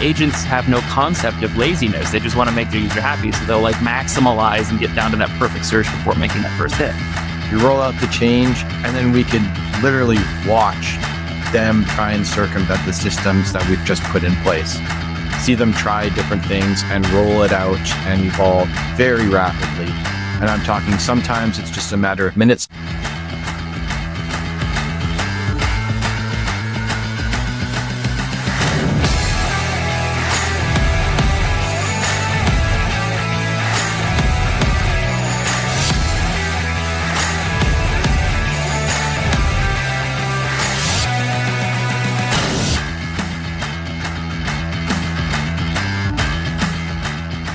Agents have no concept of laziness. They just want to make their user happy. So they'll like maximize and get down to that perfect search before making that first hit. You roll out the change, and then we can literally watch them try and circumvent the systems that we've just put in place. See them try different things and roll it out and evolve very rapidly. And I'm talking sometimes it's just a matter of minutes.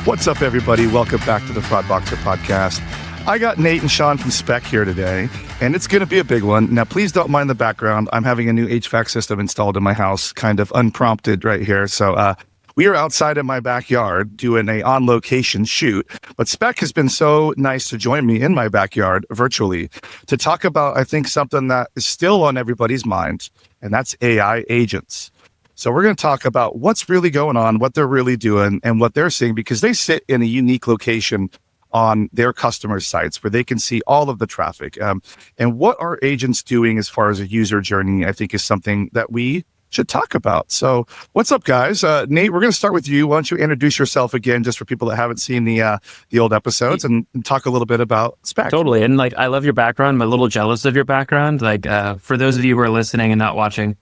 What's up, everybody? Welcome back to the Fraud Boxer podcast. I got Nate and Shawn from Spec here today, and it's going to be a big one. Now, please don't mind the background. I'm having a new HVAC system installed in my house, kind of unprompted right here. So we are outside in my backyard doing a on-location shoot, but Spec has been so nice to join me in my backyard virtually to talk about, I think, something that is still on everybody's mind, and that's AI agents. So we're going to talk about what's really going on, what they're really doing, and what they're seeing, because they sit in a unique location on their customer sites where they can see all of the traffic. And what are agents doing as far as a user journey, I think, is something that we should talk about. So what's up, guys? Nate, we're going to start with you. Why don't you introduce yourself again, just for people that haven't seen the old episodes, and talk a little bit about Spec. Totally. And like, I love your background. I'm a little jealous of your background. Like, for those of you who are listening and not watching,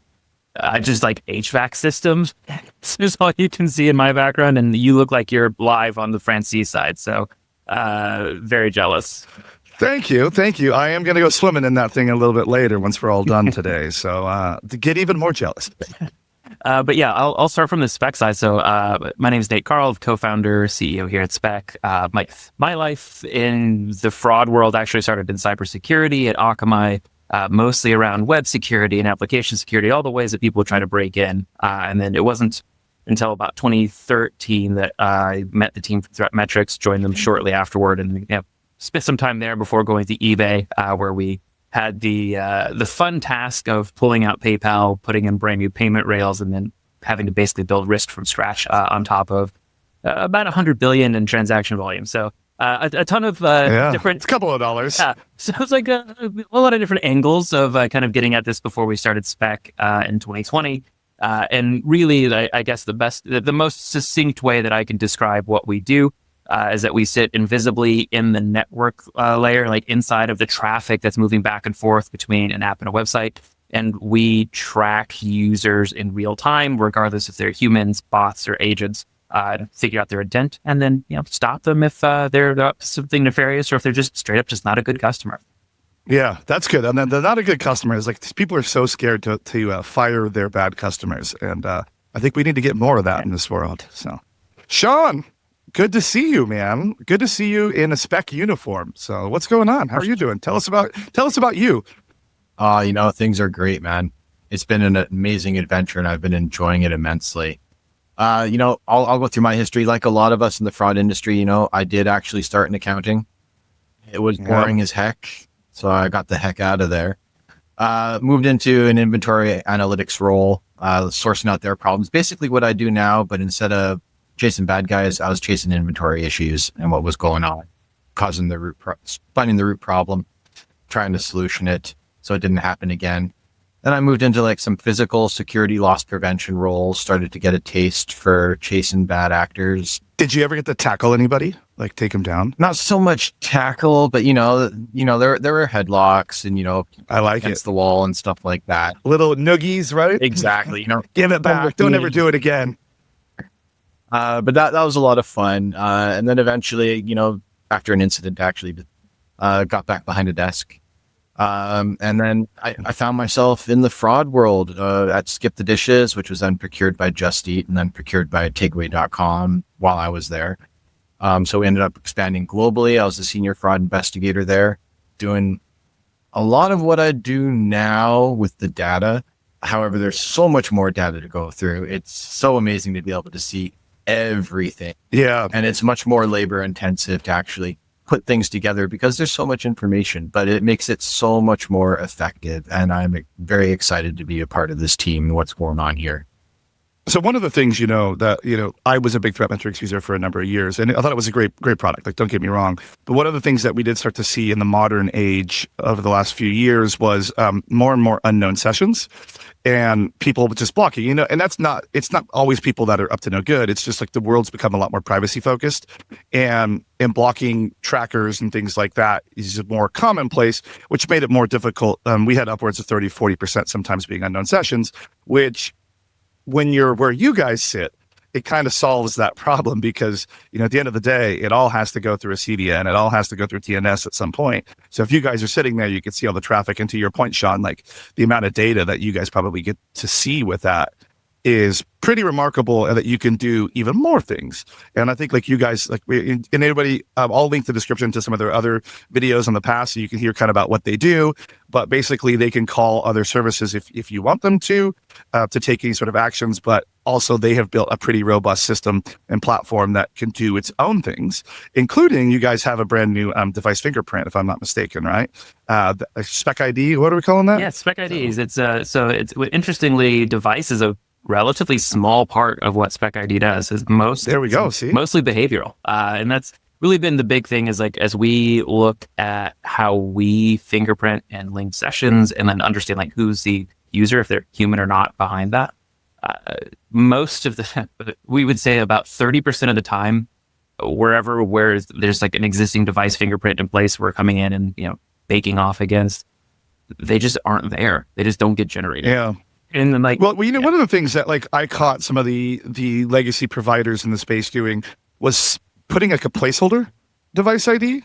I just like HVAC systems. This is all you can see in my background, and you look like you're live on the Francis side. So, very jealous. Thank you. I am going to go swimming in that thing a little bit later once we're all done today. So, to get even more jealous. But yeah, I'll start from the Spec side. So, my name is Nate Carl, co-founder, CEO here at Spec. My life in the fraud world actually started in cybersecurity at Akamai. Mostly around web security and application security, all the ways that people try to break in. And then it wasn't until about 2013 that I met the team from ThreatMetrics, joined them shortly afterward, and spent some time there before going to eBay, where we had the fun task of pulling out PayPal, putting in brand new payment rails, and then having to basically build risk from scratch on top of about 100 billion in transaction volume. So a ton of different... It's a couple of dollars. Yeah. So it's like a lot of different angles of kind of getting at this before we started Spec in 2020. And really, I guess the most succinct way that I can describe what we do is that we sit invisibly in the network layer, like inside of the traffic that's moving back and forth between an app and a website. And we track users in real time, regardless if they're humans, bots, or agents. Figure out their intent, and then stop them if they're up to something nefarious, or if they're just straight up just not a good customer. Yeah, that's good. And then they're not a good customer. It's like these people are so scared to fire their bad customers, and I think we need to get more of that in this world. So, Shawn, good to see you, man. Good to see you in a Spec uniform. So, what's going on? How are you doing? Tell us about you. Things are great, man. It's been an amazing adventure, and I've been enjoying it immensely. I'll go through my history. Like a lot of us in the fraud industry, I did actually start in accounting. It was boring as heck, so I got the heck out of there. Moved into an inventory analytics role, sourcing out their problems. Basically what I do now, but instead of chasing bad guys, I was chasing inventory issues and what was going on, causing finding the root problem, trying to solution it so it didn't happen again. Then I moved into like some physical security loss prevention roles, started to get a taste for chasing bad actors. Did you ever get to tackle anybody? Like take them down? Not so much tackle, but there were headlocks and I like against the wall and stuff like that. Little noogies, right? Exactly. Give it back. Don't ever do it again. But that was a lot of fun. And then eventually, after an incident, actually got back behind a desk. And then I found myself in the fraud world at Skip the Dishes, which was then procured by Just Eat and then procured by takeaway.com while I was there. So we ended up expanding globally. I was the senior fraud investigator there, doing a lot of what I do now with the data. However, there's so much more data to go through. It's so amazing to be able to see everything. Yeah. And it's much more labor intensive to actually put things together because there's so much information, but it makes it so much more effective. And I'm very excited to be a part of this team and what's going on here. So one of the things, that, I was a big threat metrics user for a number of years, and I thought it was a great, great product. Like, don't get me wrong. But one of the things that we did start to see in the modern age over the last few years was more and more unknown sessions and people just blocking, and it's not always people that are up to no good. It's just like the world's become a lot more privacy focused, and blocking trackers and things like that is more commonplace, which made it more difficult. We had upwards of 30-40% sometimes being unknown sessions, which when you're where you guys sit, it kind of solves that problem because, at the end of the day, it all has to go through a CDN. It all has to go through TNS at some point. So if you guys are sitting there, you can see all the traffic. And to your point, Shawn, like the amount of data that you guys probably get to see with that is pretty remarkable, and that you can do even more things. And I think like you guys, and anybody, I'll link the description to some of their other videos in the past so you can hear kind of about what they do. But basically they can call other services if you want them to take any sort of actions. But also they have built a pretty robust system and platform that can do its own things, including you guys have a brand new device fingerprint, if I'm not mistaken, right? Spec ID, what are we calling that? Yeah, Spec IDs. It's interestingly, device is a relatively small part of what Spec ID does. Is there we go. See, mostly behavioral, and that's really been the big thing. Is like as we look at how we fingerprint and link sessions, and then understand like who's the user, if they're human or not, behind that. Most of we would say about 30% of the time, where there's like an existing device fingerprint in place, we're coming in and baking off against. They just aren't there. They just don't get generated. Yeah. And then one of the things that like I caught some of the legacy providers in the space doing was putting like a placeholder device ID.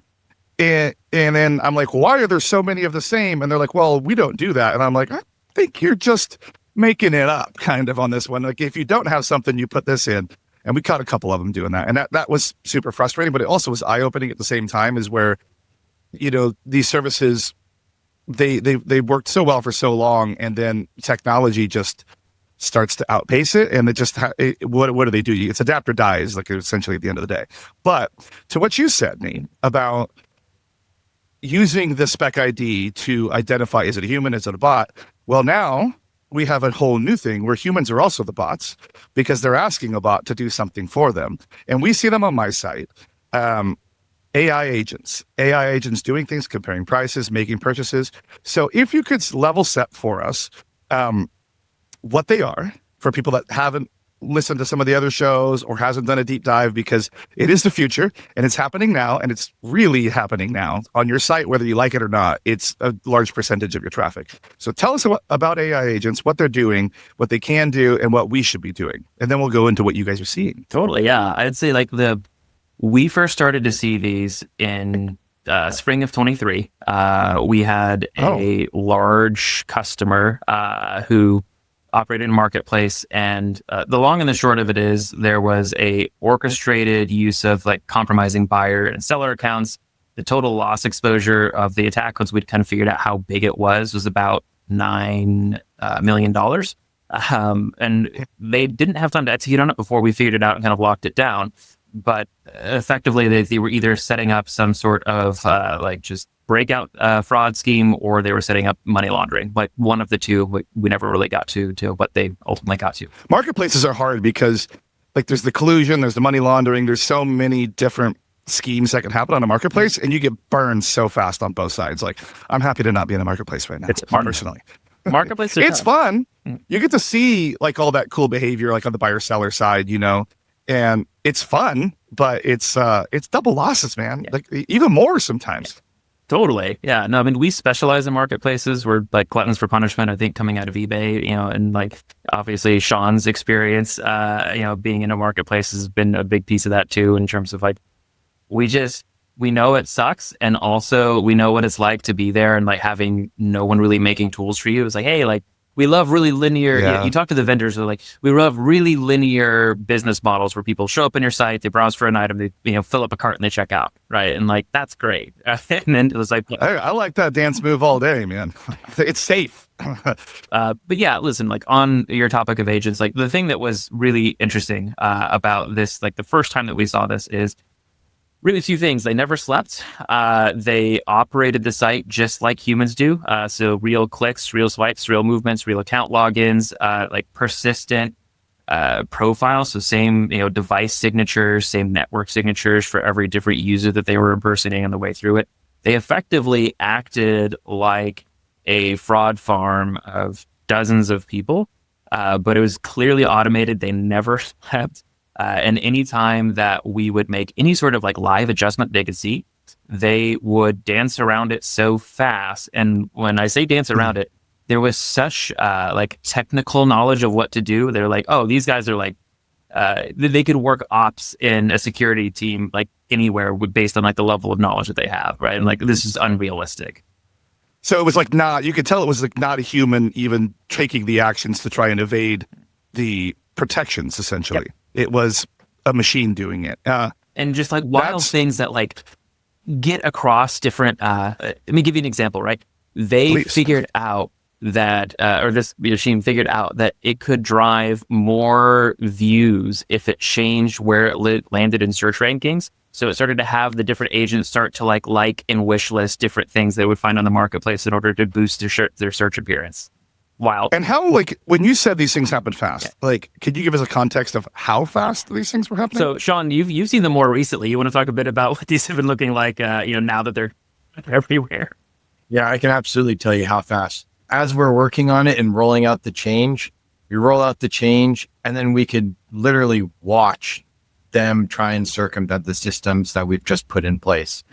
And then I'm like, why are there so many of the same? And they're like, well, we don't do that. And I'm like, I think you're just making it up kind of on this one. Like if you don't have something, you put this in. And we caught a couple of them doing that. And that was super frustrating, but it also was eye-opening at the same time, is where, these services, they worked so well for so long, and then technology just starts to outpace it, and it just what do they do? It's adapt or die is like essentially at the end of the day. But to what you said, Nate, about using the Spec ID to identify, is it a human, is it a bot? Well, now we have a whole new thing where humans are also the bots because they're asking a bot to do something for them, and we see them on my site. AI agents doing things, comparing prices, making purchases. So if you could level set for us what they are for people that haven't listened to some of the other shows or hasn't done a deep dive, because it is the future and it's happening now, and it's really happening now on your site, whether you like it or not. It's a large percentage of your traffic. So tell us about AI agents, what they're doing, what they can do, and what we should be doing. And then we'll go into what you guys are seeing. Totally. Yeah. I'd say like we first started to see these in spring of 23. We had a large customer who operated in a marketplace, and the long and the short of it is there was a orchestrated use of like compromising buyer and seller accounts. The total loss exposure of the attack, once we'd kind of figured out how big it was about $9 million. And they didn't have time to execute on it before we figured it out and kind of locked it down. But effectively, they were either setting up some sort of like just breakout fraud scheme, or they were setting up money laundering. Like one of the two. We never really got to what they ultimately got to. Marketplaces are hard because like there's the collusion, there's the money laundering, there's so many different schemes that can happen on a marketplace, and you get burned so fast on both sides. Like I'm happy to not be in a marketplace right now. It's fun. Personally. Marketplace. It's fun. You get to see like all that cool behavior, like on the buyer seller side, and it's fun, but it's double losses, man. Yeah. Like even more sometimes. Totally. Yeah. No, I mean, we specialize in marketplaces. We're like gluttons for punishment, I think, coming out of eBay, and like obviously Shawn's experience, being in a marketplace has been a big piece of that too, in terms of like, we know it sucks. And also we know what it's like to be there and like having no one really making tools for you. It's like, hey, like, we love really linear. Yeah. You talk to the vendors, they're like, we love really linear business models where people show up on your site, they browse for an item, they fill up a cart and they check out, right? And like that's great. And then it was like, I like that dance move all day, man. It's safe. But yeah, listen, like on your topic of agents, like the thing that was really interesting about this, like the first time that we saw this, is really few things. They never slept. They operated the site just like humans do. So real clicks, real swipes, real movements, real account logins, like persistent profile. So same, device signatures, same network signatures for every different user that they were impersonating on the way through it. They effectively acted like a fraud farm of dozens of people, but it was clearly automated. They never slept. And anytime that we would make any sort of like live adjustment they could see, they would dance around it so fast. And when I say dance around it, there was such like technical knowledge of what to do. They're like, oh, these guys are like, they could work ops in a security team like anywhere based on like the level of knowledge that they have, right? And like, this is unrealistic. So it was like you could tell it was like not a human even taking the actions to try and evade the protections, essentially. Yep. It was a machine doing it. And just like wild things that like get across different, let me give you an example, right? They figured out that, or this machine figured out that it could drive more views if it changed where it landed in search rankings. So it started to have the different agents start to like and wish list different things they would find on the marketplace in order to boost their search appearance. Wild. And how, like, when you said these things happen fast, like, could you give us a context of how fast these things were happening? So, Shawn, you've seen them more recently. You want to talk a bit about what these have been looking like, now that they're everywhere? Yeah, I can absolutely tell you how fast. As we're working on it and rolling out the change, we roll out the change, and then we could literally watch them try and circumvent the systems that we've just put in place.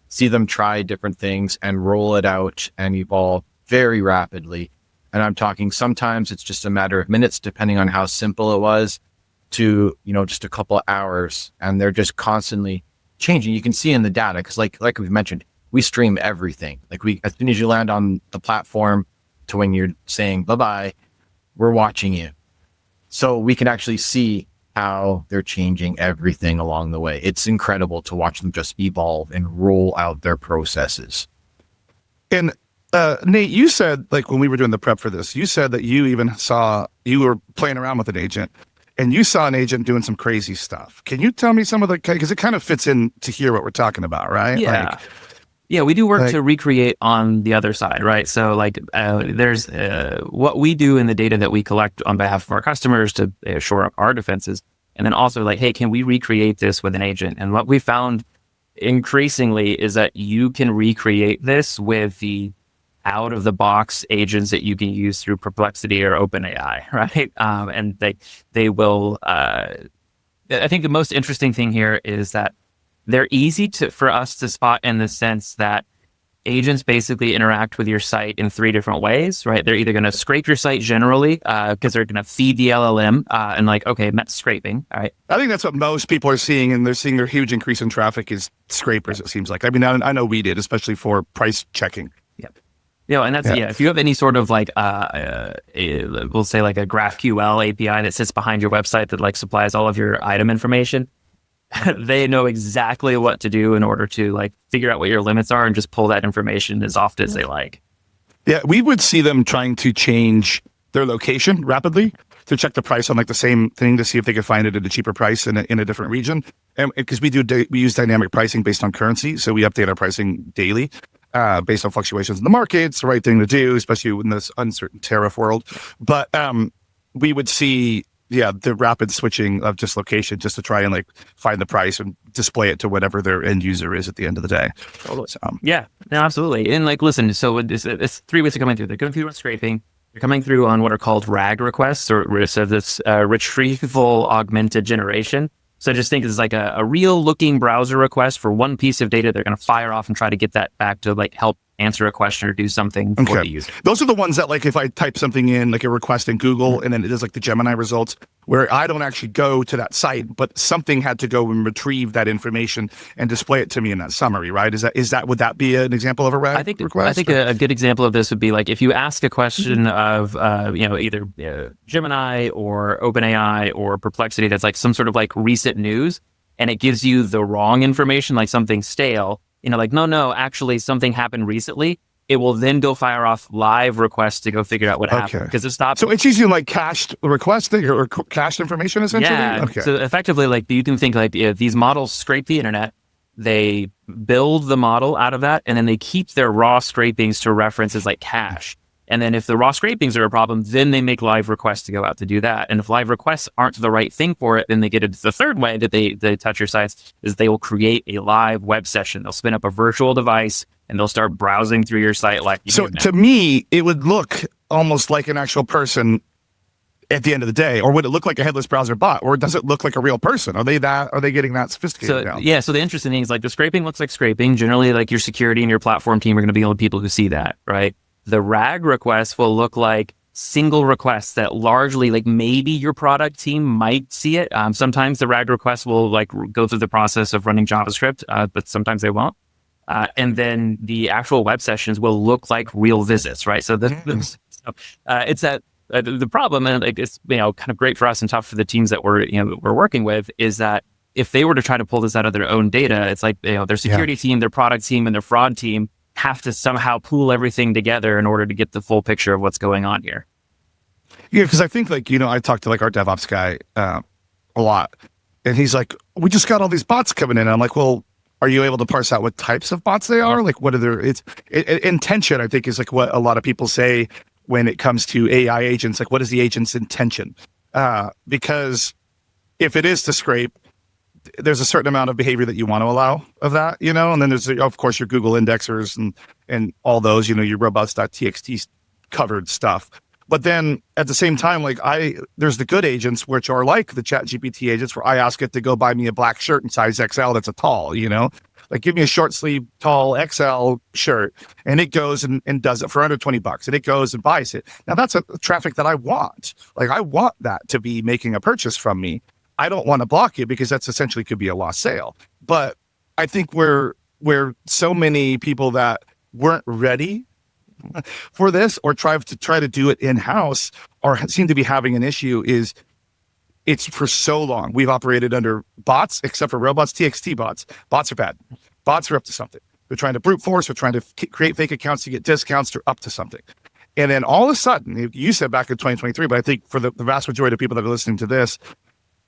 See them try different things and roll it out and evolve very rapidly. And I'm talking sometimes it's just a matter of minutes, depending on how simple it was, to, just a couple of hours. And they're just constantly changing. You can see in the data, because like we've mentioned, we stream everything. Like as soon as you land on the platform to when you're saying bye-bye, we're watching you. So we can actually see how they're changing everything along the way. It's incredible to watch them just evolve and roll out their processes. And Nate, you said, like, when we were doing the prep for this, you said that you were playing around with an agent and you saw an agent doing some crazy stuff. Can you tell me some of because it kind of fits in to hear what we're talking about, right? Yeah. Yeah, we do work to recreate on the other side, right? So there's what we do in the data that we collect on behalf of our customers to shore up our defenses. And then also hey, can we recreate this with an agent? And what we found increasingly is that you can recreate this with the out of the box agents that you can use through Perplexity or OpenAI, right? And they will, I think the most interesting thing here is that they're easy for us to spot in the sense that agents basically interact with your site in three different ways, right? They're either going to scrape your site generally because they're going to feed the LLM and okay, that's scraping, all right? I think that's what most people are seeing, and they're seeing their huge increase in traffic is scrapers, it seems like. I mean, I know we did, especially for price checking. Yep. And that's, if you have any sort of we'll say like a GraphQL API that sits behind your website that supplies all of your item information, they know exactly what to do in order to figure out what your limits are and just pull that information as often as they like. Yeah, we would see them trying to change their location rapidly to check the price on the same thing to see if they could find it at a cheaper price in a different region. And because we use dynamic pricing based on currency, so we update our pricing daily based on fluctuations in the market. It's the right thing to do, especially in this uncertain tariff world. But we would see the rapid switching of just location just to try and find the price and display it to whatever their end user is at the end of the day. Totally. So, no, absolutely. And listen, so it's three ways of coming through. They're going through on scraping. They're coming through on what are called RAG requests, or so this retrieval augmented generation. So just think it's a real looking browser request for one piece of data. They're going to fire off and try to get that back to help answer a question or do something for the user. Those are the ones that if I type something in a request in Google and then it does the Gemini results where I don't actually go to that site, but something had to go and retrieve that information and display it to me in that summary, right? Would that be an example of a RAG request? I think a good example of this would be if you ask a question of either Gemini or OpenAI or Perplexity that's some sort of recent news, and it gives you the wrong information, something stale. No, actually something happened recently. It will then go fire off live requests to go figure out what happened because it stops. So it's using cached requests or cached information essentially? Yeah. Okay. So effectively, you can think these models scrape the internet, they build the model out of that, and then they keep their raw scrapings to reference as cache. And then if the raw scrapings are a problem, then they make live requests to go out to do that. And if live requests aren't the right thing for it, then they get it. The third way that they touch your sites is they will create a live web session. They'll spin up a virtual device and they'll start browsing through your site like you So to me, it would look almost like an actual person at the end of the day, or would it look like a headless browser bot, or does it look like a real person? Are they getting that sophisticated now? Yeah. So the interesting thing is like the scraping looks like scraping. Generally, like your security and your platform team are going to be the only people who see that, right? The RAG requests will look like single requests that largely like maybe your product team might see it. Sometimes the RAG requests will like go through the process of running JavaScript, but sometimes they won't. And then the actual web sessions will look like real visits, right? So it's that. The problem, and like it's kind of great for us and tough for the teams that we're working with, is that if they were to try to pull this out of their own data, it's like their security team, their product team, and their fraud team have to somehow pool everything together in order to get the full picture of what's going on here. Yeah, because I think I talked to like our DevOps guy a lot, and he's like, "We just got all these bots coming in." And I'm like, "Well, are you able to parse out what types of bots they are? Like, what are their intention?" I think is like what a lot of people say when it comes to AI agents, like what is the agent's intention? Because if it is to scrape, there's a certain amount of behavior that you want to allow of that, and then there's, of course, your Google indexers and all those, your robots.txt covered stuff. But then at the same time, like there's the good agents, which are like the ChatGPT agents, where I ask it to go buy me a black shirt in size XL that's a tall, like give me a short sleeve, tall XL shirt, and it goes and does it for under $20, and it goes and buys it. Now that's a traffic that I want. Like I want that to be making a purchase from me. I don't want to block it because that's essentially could be a lost sale. But I think where so many people that weren't ready for this or try to do it in-house or seem to be having an issue is it's for so long we've operated under bots, except for robots, TXT bots. Bots are bad. Bots are up to something. They're trying to brute force. They're trying to create fake accounts to get discounts. They're up to something. And then all of a sudden, you said back in 2023, but I think for the vast majority of people that are listening to this,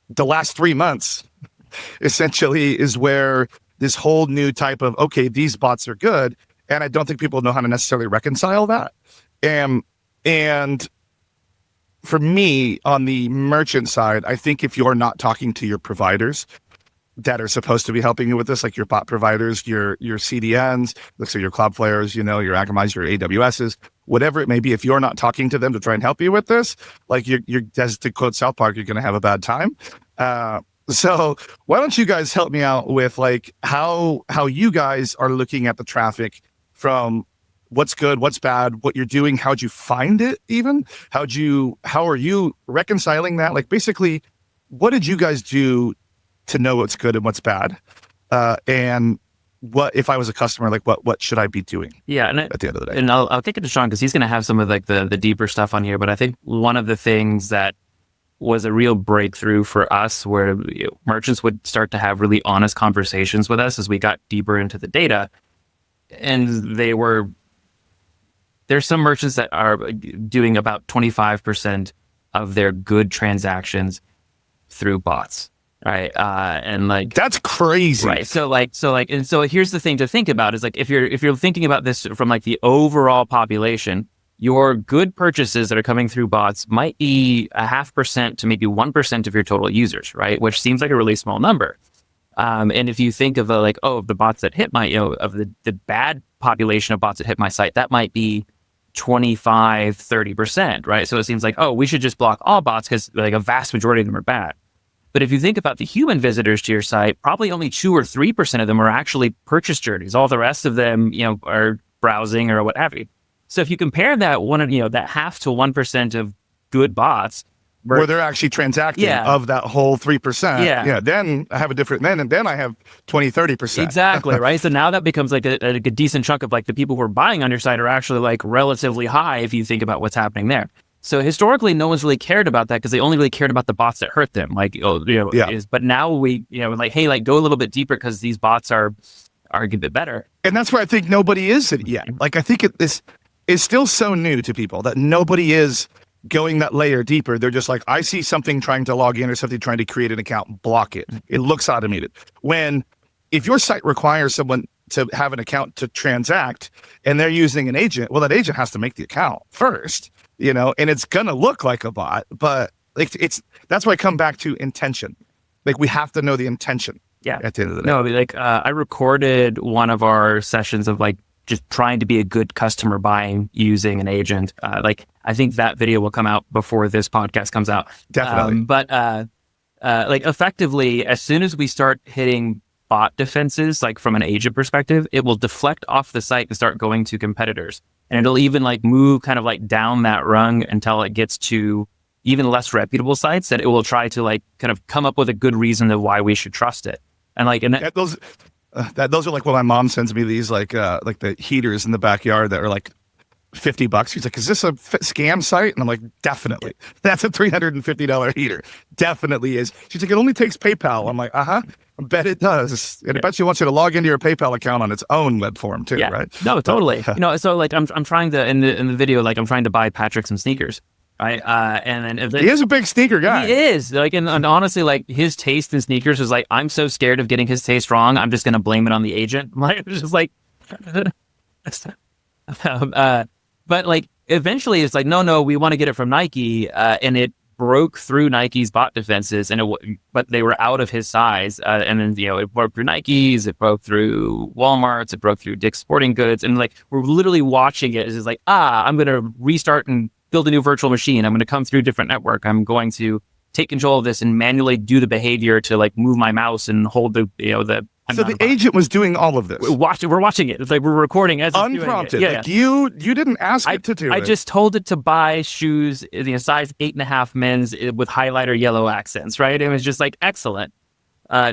the last 3 months essentially is where this whole new type of, okay, these bots are good. And I don't think people know how to necessarily reconcile that. And for me, on the merchant side, I think if you're not talking to your providers that are supposed to be helping you with this, like your bot providers, your CDNs, let's say your Cloudflares, your Akamai's, your AWSs, whatever it may be, if you're not talking to them to try and help you with this, like you're as to quote South Park, you're going to have a bad time. So why don't you guys help me out with like how you guys are looking at the traffic from what's good, what's bad, what you're doing, how'd you find it even? How are you reconciling that? Like basically, what did you guys do to know what's good and what's bad? And what, if I was a customer, like what should I be doing? Yeah. And at the end of the day. And I'll take it to Shawn because he's going to have some of like the deeper stuff on here. But I think one of the things that was a real breakthrough for us where merchants would start to have really honest conversations with us as we got deeper into the data. And there's some merchants that are doing about 25% of their good transactions through bots, right? And like that's crazy, right? So here's the thing to think about is like if you're thinking about this from like the overall population, your good purchases that are coming through bots might be 0.5% to maybe 1% of your total users, right? Which seems like a really small number. And if you think of the bots that hit my, of the bad population of bots that hit my site, that might be 25, 30%, right? So it seems like, we should just block all bots because like a vast majority of them are bad. But if you think about the human visitors to your site, probably only 2 or 3% of them are actually purchase journeys. All the rest of them, are browsing or what have you. So if you compare that that 0.5 to 1% of good bots, where they're actually transacting of that whole 3%. Yeah. Then I have a different, then I have 20, 30%. Exactly. Right. So now that becomes like a decent chunk of like the people who are buying on your site are actually like relatively high if you think about what's happening there. So historically, no one's really cared about that because they only really cared about the bots that hurt them. Like, but now we, like, hey, like go a little bit deeper because these bots are a bit better. And that's where I think nobody is yet. Like, I think this is still so new to people that nobody is going that layer deeper. They're just like, I see something trying to log in or something trying to create an account, block it. It looks automated. If your site requires someone to have an account to transact, and they're using an agent. Well, that agent has to make the account first, and it's gonna look like a bot, but like that's why I come back to intention. Like we have to know the intention. Yeah. At the end of the day. No, like I recorded one of our sessions of like just trying to be a good customer buying using an agent. Like I think that video will come out before this podcast comes out. Definitely. But like effectively, as soon as we start hitting bot defenses, like from an agent perspective, it will deflect off the site and start going to competitors. And it'll even like move kind of like down that rung until it gets to even less reputable sites that it will try to like kind of come up with a good reason of why we should trust it. And like, those are like when my mom sends me these like the heaters in the backyard that are like $50. She's like, is this a scam site? And I'm like, definitely. That's a $350 heater. Definitely is. She's like, it only takes PayPal. I'm like, I bet it does. And I bet she wants you to log into your PayPal account on its own web form too, right? No, totally. So like I'm trying to in the video, like I'm trying to buy Patrick some sneakers. Right. And then he is a big sneaker guy. He is like, and honestly, like his taste in sneakers is like, I'm so scared of getting his taste wrong. I'm just going to blame it on the agent. Like, it's just like, but like, eventually it's like, no, we want to get it from Nike. And it broke through Nike's bot defenses but they were out of his size. And then, it broke through Nike's, it broke through Walmart's, it broke through Dick's Sporting Goods. And like, we're literally watching it. It's like, I'm going to restart and build a new virtual machine. I'm going to come through a different network. I'm going to take control of this and manually do the behavior to like move my mouse and hold the. So the agent was doing all of this. We're watching it. It's like we're recording as unprompted. It's doing it. Like you didn't ask it to do it. I just told it to buy shoes, size 8.5 men's with highlighter yellow accents. Right. It was just like excellent.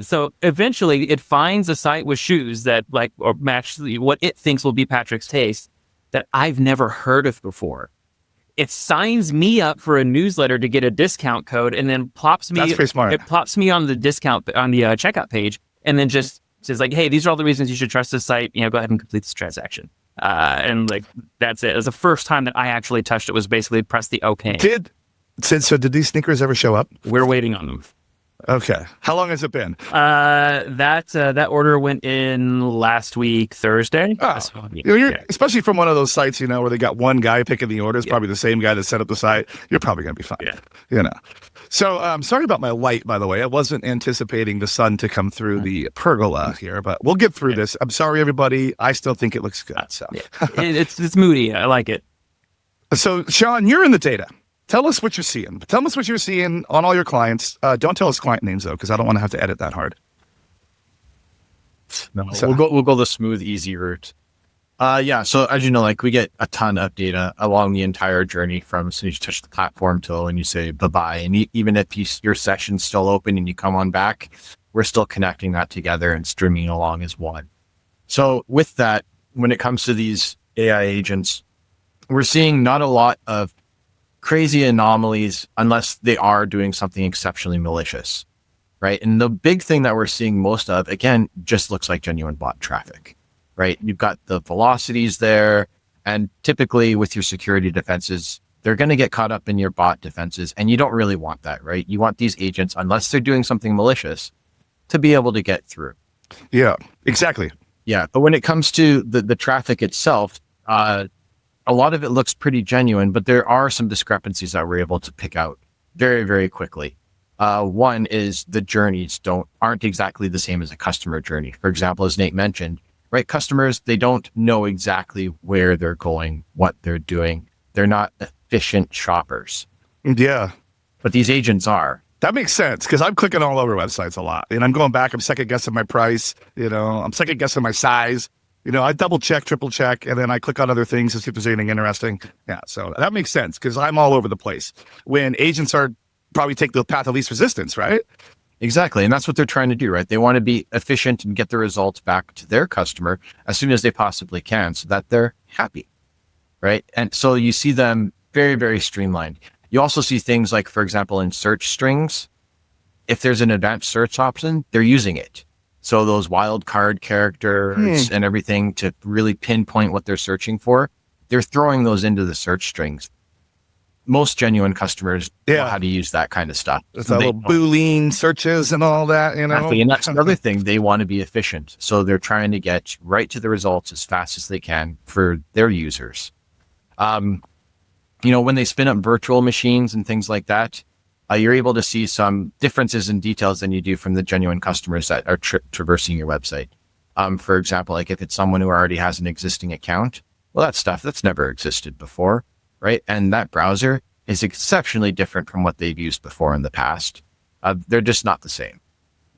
So eventually it finds a site with shoes that like or match what it thinks will be Patrick's taste that I've never heard of before. It signs me up for a newsletter to get a discount code, and then plops me. That's pretty smart. It plops me on the discount on the checkout page, and then just says like, "Hey, these are all the reasons you should trust this site. Go ahead and complete this transaction." And like that's it. It was the first time that I actually touched it. Was basically press the OK. Did these sneakers ever show up? We're waiting on them. Okay. How long has it been? That order went in last week, Thursday. Oh. Especially from one of those sites, where they got one guy picking the orders, probably the same guy that set up the site. You're probably going to be fine. Yeah. So sorry about my light, by the way. I wasn't anticipating the sun to come through the pergola here, but we'll get through this. I'm sorry, everybody. I still think it looks good. So it's moody. I like it. So Shawn, you're in the data. Tell us what you're seeing. Tell us what you're seeing on all your clients. Don't tell us client names though, because I don't want to have to edit that hard. No, so, we'll go the smooth, easy route. So as you know, like we get a ton of data along the entire journey from as soon as you touch the platform till when you say bye-bye. And even if your session's still open and you come on back, we're still connecting that together and streaming along as one. So with that, when it comes to these AI agents, we're seeing not a lot of crazy anomalies unless they are doing something exceptionally malicious, right? And the big thing that we're seeing most of, again, just looks like genuine bot traffic, right? You've got the velocities there, and typically with your security defenses, they're going to get caught up in your bot defenses, and you don't really want that, right? You want these agents, unless they're doing something malicious, to be able to get through. Yeah, exactly. Yeah, but when it comes to the traffic itself, a lot of it looks pretty genuine, but there are some discrepancies that we're able to pick out very, very quickly. One is the journeys aren't exactly the same as a customer journey. For example, as Nate mentioned, right? Customers, they don't know exactly where they're going, what they're doing. They're not efficient shoppers. Yeah. But these agents are. That makes sense because I'm clicking all over websites a lot. And I'm going back, I'm second guessing my price, I'm second guessing my size. I double check, triple check, and then I click on other things to see if there's anything interesting. Yeah, so that makes sense because I'm all over the place. When agents probably take the path of least resistance, right? Exactly. And that's what they're trying to do, right? They want to be efficient and get the results back to their customer as soon as they possibly can so that they're happy, right? And so you see them very, very streamlined. You also see things like, for example, in search strings, if there's an advanced search option, they're using it. So those wild card characters and everything to really pinpoint what they're searching for, they're throwing those into the search strings. most genuine customers know Yeah. how to use that kind of stuff. It's So a they little Boolean searches and all that, you know. exactly, and that's another thing. They want to be efficient, so they're trying to get right to the results as fast as they can for their users. When they spin up virtual machines and things like that, you're able to see some differences in details than you do from the genuine customers that are traversing your website. For example, like if it's someone who already has an existing account, well, that's stuff that's never existed before, right? And that browser is exceptionally different from what they've used before in the past. They're just not the same.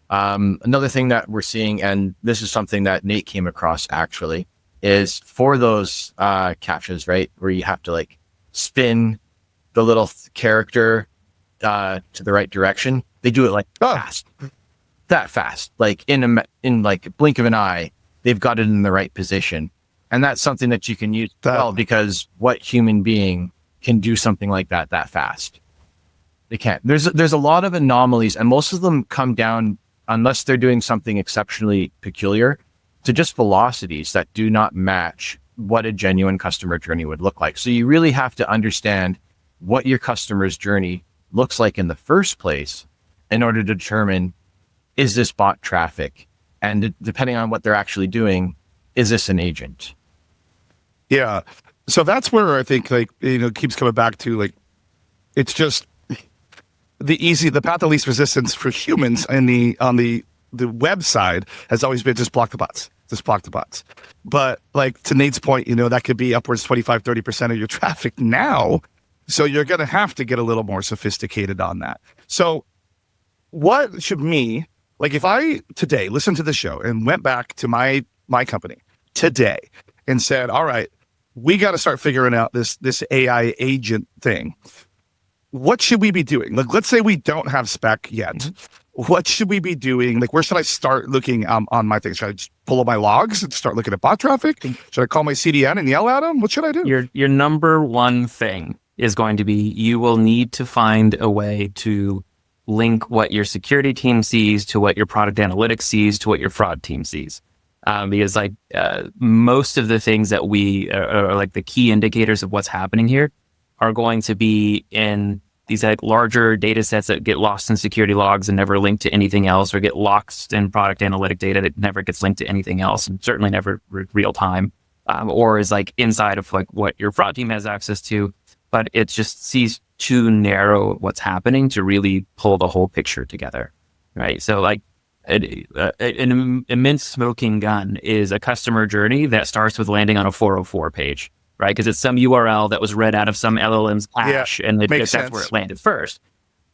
Another thing that we're seeing, and this is something that Nate came across actually, is for those captchas, right, where you have to like spin the little character to the right direction. They do it like that fast, like in like a blink of an eye, they've got it in the right position. And that's something that you can use well, because what human being can do something like that fast? They can't. There's a lot of anomalies, and most of them come down, unless they're doing something exceptionally peculiar, to just velocities that do not match what a genuine customer journey would look like. So you really have to understand what your customer's journey looks like in the first place in order to determine, is this bot traffic? And depending on what they're actually doing, is this an agent? Yeah. So that's where I think keeps coming back to like, it's just the path of least resistance for humans on the web side has always been just block the bots. Just block the bots. But like to Nate's point, that could be upwards 25-30% of your traffic now. So you're going to have to get a little more sophisticated on that. So what should if I today listened to the show and went back to my company today and said, all right, we got to start figuring out this AI agent thing. What should we be doing? Like, let's say we don't have Spec yet. Mm-hmm. What should we be doing? Like, where should I start looking on my things? Should I just pull up my logs and start looking at bot traffic? Should I call my CDN and yell at them? What should I do? Your number one thing is going to be, you will need to find a way to link what your security team sees to what your product analytics sees to what your fraud team sees. Because most of the things that we are like the key indicators of what's happening here are going to be in these like larger data sets that get lost in security logs and never linked to anything else, or get lost in product analytic data that never gets linked to anything else, and certainly never real time, or is like inside of like what your fraud team has access to, but it just sees too narrow what's happening to really pull the whole picture together, right? So like an immense smoking gun is a customer journey that starts with landing on a 404 page, right? Because it's some URL that was read out of some LLM's cache, and that's where it landed first.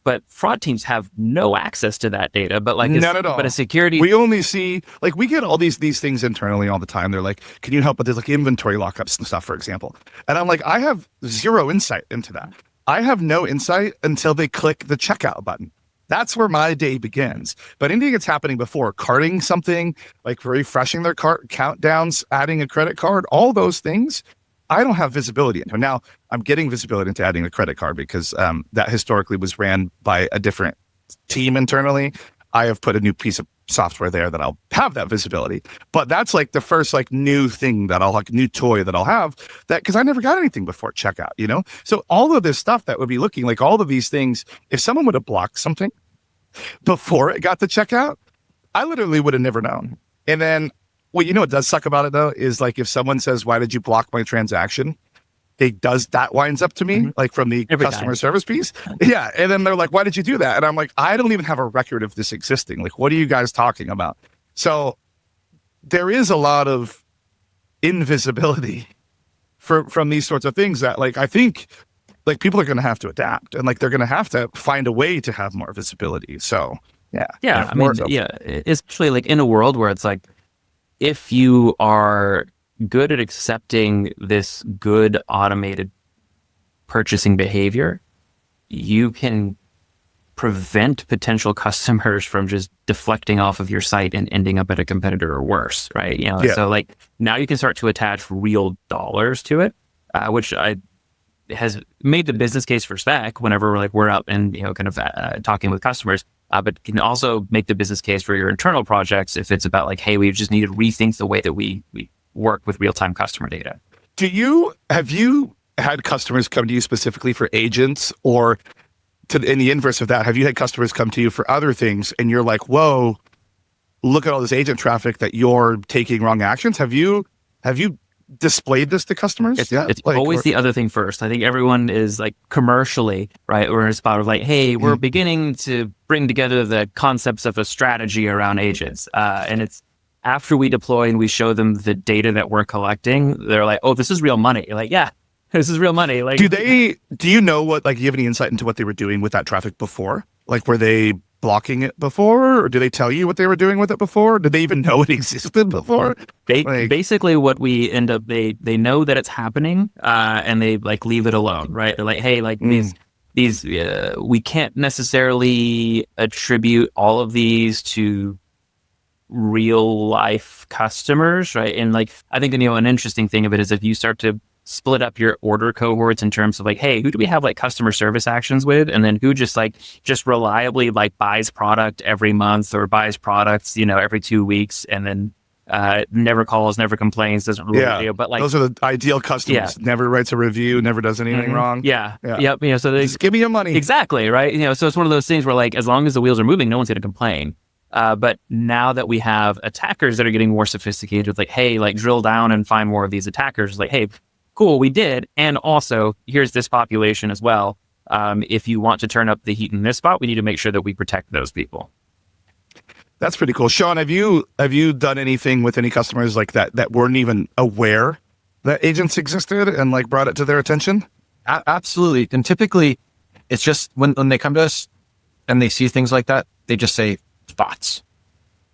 But fraud teams have no access to that data. But like none at all. But a security, we only see we get all these things internally all the time. They're like, can you help with this, like inventory lockups and stuff, for example? And I'm like, I have zero insight into that. I have no insight until they click the checkout button. That's where my day begins. But anything that's happening before, carting something, like refreshing their cart, countdowns, adding a credit card, all those things, I don't have visibility into. Now, I'm getting visibility into adding a credit card because that historically was ran by a different team internally. I have put a new piece of software there that I'll have that visibility. But that's like the first new thing that new toy that I'll have, that because I never got anything before checkout, So all of this stuff that would be looking like all of these things, if someone would have blocked something before it got to checkout, I literally would have never known. And then what does suck about it though, is like if someone says, why did you block my transaction? That winds up to me, like from the customer service piece. Yeah. And then they're like, why did you do that? And I'm like, I don't even have a record of this existing. Like, what are you guys talking about? So there is a lot of invisibility from these sorts of things that I think people are going to have to adapt, and they're going to have to find a way to have more visibility. So yeah. Especially in a world where it's like, if you are good at accepting this good automated purchasing behavior, you can prevent potential customers from just deflecting off of your site and ending up at a competitor or worse, right? So now you can start to attach real dollars to it, which has made the business case for Spec whenever we're out and talking with customers. But can also make the business case for your internal projects if it's about hey, we just need to rethink the way that we work with real-time customer data. Have you had customers come to you specifically for agents, or in the inverse of that, have you had customers come to you for other things and you're like, whoa, look at all this agent traffic that you're taking wrong actions? Have you displayed this to customers? It's always the other thing first. I think everyone is like commercially, right? We're in a spot of like, hey, we're beginning to bring together the concepts of a strategy around agents. And it's after we deploy and we show them the data that we're collecting, they're like, oh, this is real money. You're like, yeah, this is real money. Like, do you know what, like, do you have any insight into what they were doing with that traffic before? Like, were they blocking it before, or did they tell you what they were doing with it before? Did they even know it existed before? Basically what we end up, they know that it's happening, and they like leave it alone, right? They're like, hey, like these we can't necessarily attribute all of these to real life customers, right? And like, I think, an interesting thing of it is if you start to split up your order cohorts in terms of like, hey, who do we have like customer service actions with? And then who just reliably like buys product every month or buys products, every 2 weeks, and then never calls, never complains, doesn't really deal. But like, those are the ideal customers. Never writes a review, never does anything wrong. Yep. So they just give me your money. Exactly. Right. So it's one of those things where like, as long as the wheels are moving, no one's going to complain. But now that we have attackers that are getting more sophisticated with like, hey, like drill down and find more of these attackers, like, hey, cool, we did. And also, here's this population as well. If you want to turn up the heat in this spot, we need to make sure that we protect those people. That's pretty cool. Shawn, have you done anything with any customers like that weren't even aware that agents existed and like brought it to their attention? Absolutely. And typically, it's just when they come to us and they see things like that, they just say bots,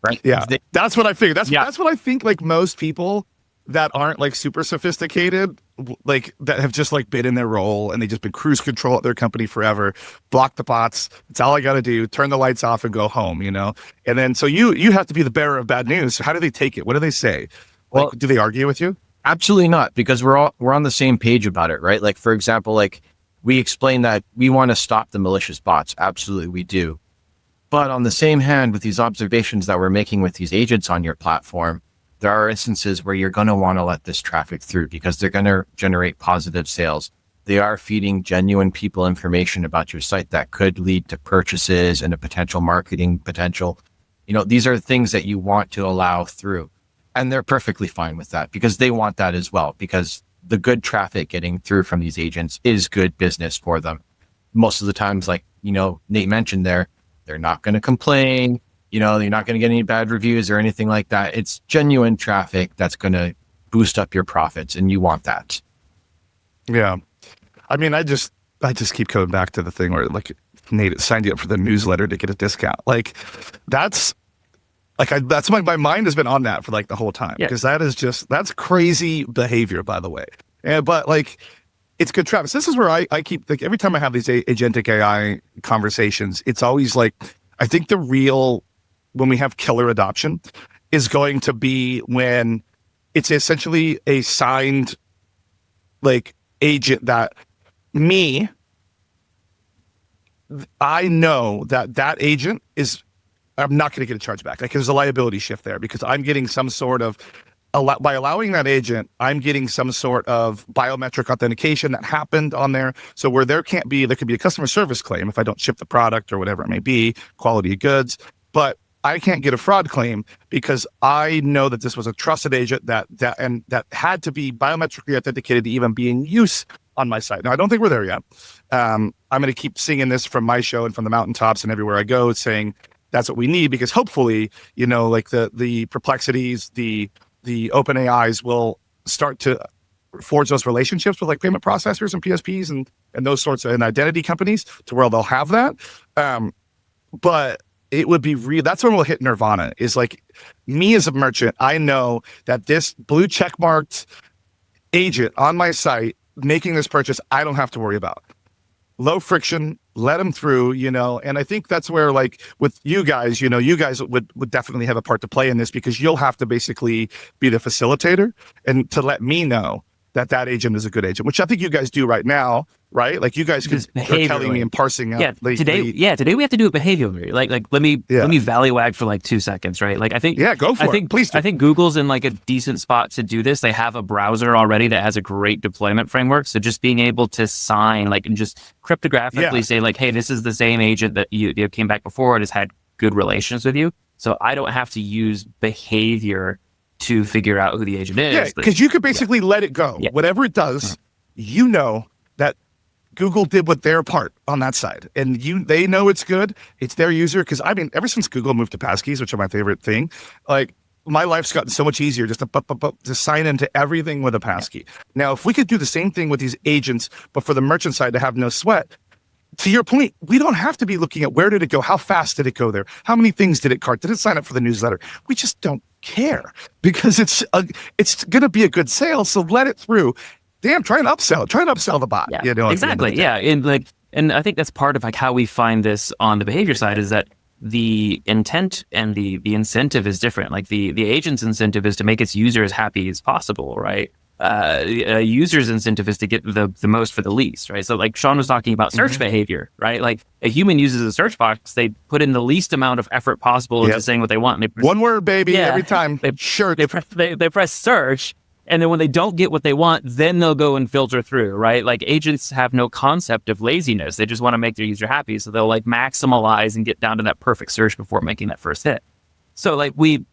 right? Yeah, that's what I figured. That's what I think. Like most people that aren't like super sophisticated, like that have just like been in their role and they just been cruise control at their company forever, block the bots. It's all I got to do. Turn the lights off and go home, And then, so you have to be the bearer of bad news. So how do they take it? What do they say? Like, do they argue with you? Absolutely not, because we're on the same page about it, right? Like, for example, like we explain that we want to stop the malicious bots. Absolutely, we do. But on the same hand, with these observations that we're making with these agents on your platform, there are instances where you're going to want to let this traffic through because they're going to generate positive sales. They are feeding genuine people information about your site that could lead to purchases and a potential marketing potential. These are things that you want to allow through. And they're perfectly fine with that because they want that as well, because the good traffic getting through from these agents is good business for them. Most of the times, like, Nate mentioned there, they're not going to complain. You're not going to get any bad reviews or anything like that. It's genuine traffic that's going to boost up your profits, and you want that. Yeah. I mean, I just keep coming back to the thing where like Nate signed you up for the newsletter to get a discount. Like that's my mind has been on that for like the whole time, because that's crazy behavior, by the way. But like, it's good traffic. So this is where I keep, like, every time I have these agentic AI conversations, it's always like, I think when we have killer adoption is going to be when it's essentially a signed like agent that I know that agent is, I'm not going to get a chargeback. Like, there's a liability shift there because I'm getting some sort of, by allowing that agent, I'm getting some sort of biometric authentication that happened on there. So where there could be a customer service claim if I don't ship the product or whatever it may be, quality of goods, but I can't get a fraud claim because I know that this was a trusted agent that had to be biometrically authenticated to even be in use on my site. Now, I don't think we're there yet. I'm going to keep singing this from my show and from the mountaintops and everywhere I go, saying that's what we need, because hopefully, like the Perplexities, the open AIs will start to forge those relationships with like payment processors and PSPs and those sorts of, and identity companies to where they'll have that. But it would be that's when we'll hit nirvana, is like, me as a merchant, I know that this blue check marked agent on my site making this purchase, I don't have to worry about. Low friction, let them through, and I think that's where, like, with you guys, you guys would definitely have a part to play in this, because you'll have to basically be the facilitator and to let me know that agent is a good agent, which I think you guys do right now right? Like you guys are telling me and parsing out. Today we have to do it behaviorally. Like let me value-add for like 2 seconds, right? Like I think go for it. Please do. I think Google's in like a decent spot to do this. They have a browser already that has a great deployment framework. So just being able to sign like and just cryptographically say like, hey, this is the same agent that you came back before and has had good relations with you. So I don't have to use behavior to figure out who the agent is. Yeah, because you could basically let it go. Yeah. Whatever it does, you know that Google did what their part on that side. And they know it's good. It's their user. Because I mean, ever since Google moved to passkeys, which are my favorite thing, like my life's gotten so much easier just to sign into everything with a passkey. Now, if we could do the same thing with these agents, but for the merchant side to have no sweat, to your point, we don't have to be looking at where did it go? How fast did it go there? How many things did it cart? Did it sign up for the newsletter? We just don't care because it's going to be a good sale. So let it through. Damn, try and upsell the bot. Yeah, exactly. Yeah. And I think that's part of like how we find this on the behavior side is that the intent and the incentive is different. Like the agent's incentive is to make its user as happy as possible, right? A user's incentive is to get the most for the least, right? So like Shawn was talking about search behavior, right? Like a human uses a search box, they put in the least amount of effort possible into saying what they want. And one word, baby, every time. They press search, and then when they don't get what they want, then they'll go and filter through, right? Like agents have no concept of laziness. They just want to make their user happy. So they'll like maximize and get down to that perfect search before making that first hit. So like we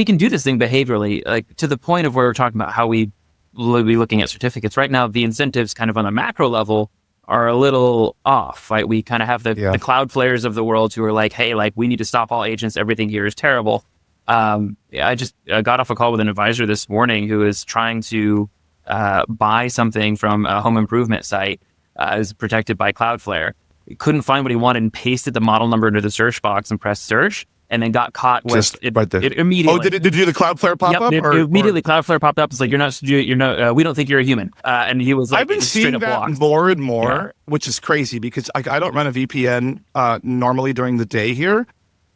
can do this thing behaviorally, like to the point of where we're talking about how we will be looking at certificates. Right now, the incentives kind of on a macro level are a little off, right? We kind of have the Cloudflares of the world who are like, hey, like we need to stop all agents. Everything here is terrible. I just got off a call with an advisor this morning who is trying to buy something from a home improvement site is protected by Cloudflare. He couldn't find what he wanted and pasted the model number into the search box and pressed search. And then got caught with it immediately. Oh, did you do the Cloudflare pop up? Immediately, Cloudflare popped up. It's like you're not. We don't think you're a human. And he was like, I've been seeing that blocked. More and more, which is crazy because I don't run a VPN normally during the day here,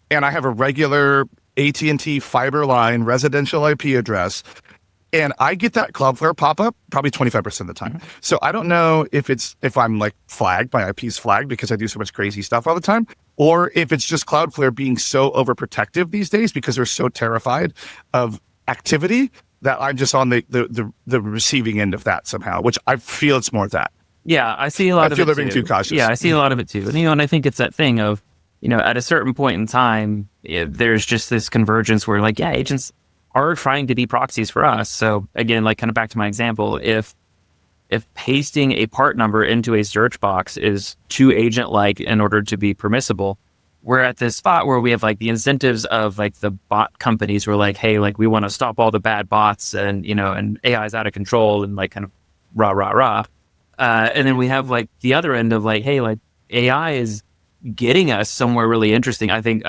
and I have a regular AT&T fiber line residential IP address, and I get that Cloudflare pop up probably 25% of the time. So I don't know if I'm like flagged, my IP's flagged because I do so much crazy stuff all the time, or if it's just Cloudflare being so overprotective these days because they're so terrified of activity that I'm just on the receiving end of that somehow, which I feel it's more that. Yeah, I see a lot of it. I feel they're being too cautious. Yeah, I see a lot of it too. And I think it's that thing of, at a certain point in time, there's just this convergence where like, agents are trying to be proxies for us. So again, like kind of back to my example, if pasting a part number into a search box is too agent-like in order to be permissible, we're at this spot where we have like the incentives of like the bot companies who are like, hey, like we want to stop all the bad bots and, and AI is out of control and like kind of rah. And then we have like the other end of like, hey, like AI is getting us somewhere really interesting. I think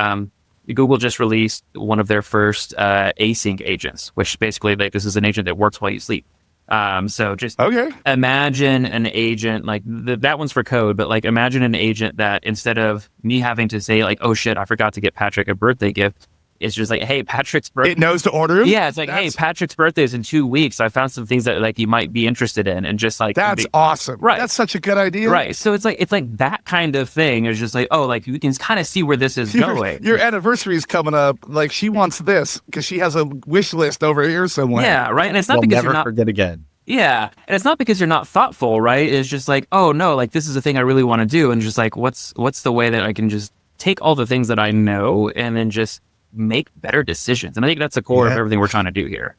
Google just released one of their first async agents, which basically like this is an agent that works while you sleep. So just imagine an agent like that one's for code, but like imagine an agent that instead of me having to say like, oh shit, I forgot to get Patrick a birthday gift, it's just like, hey, Patrick's birthday. It knows to order him? Yeah, it's like, hey, Patrick's birthday is in 2 weeks. I found some things that like you might be interested in, and just like that's awesome. Right, that's such a good idea. Right, so it's like that kind of thing is just like, oh, like you can kind of see where this is going. Your anniversary is coming up. Like she wants this because she has a wish list over here somewhere. Yeah, right, and it's not because you're not forget again. Yeah, and it's not because you're not thoughtful, right? It's just like, oh no, like this is a thing I really want to do, and just like what's the way that I can just take all the things that I know and then just make better decisions. And I think that's the core of everything we're trying to do here.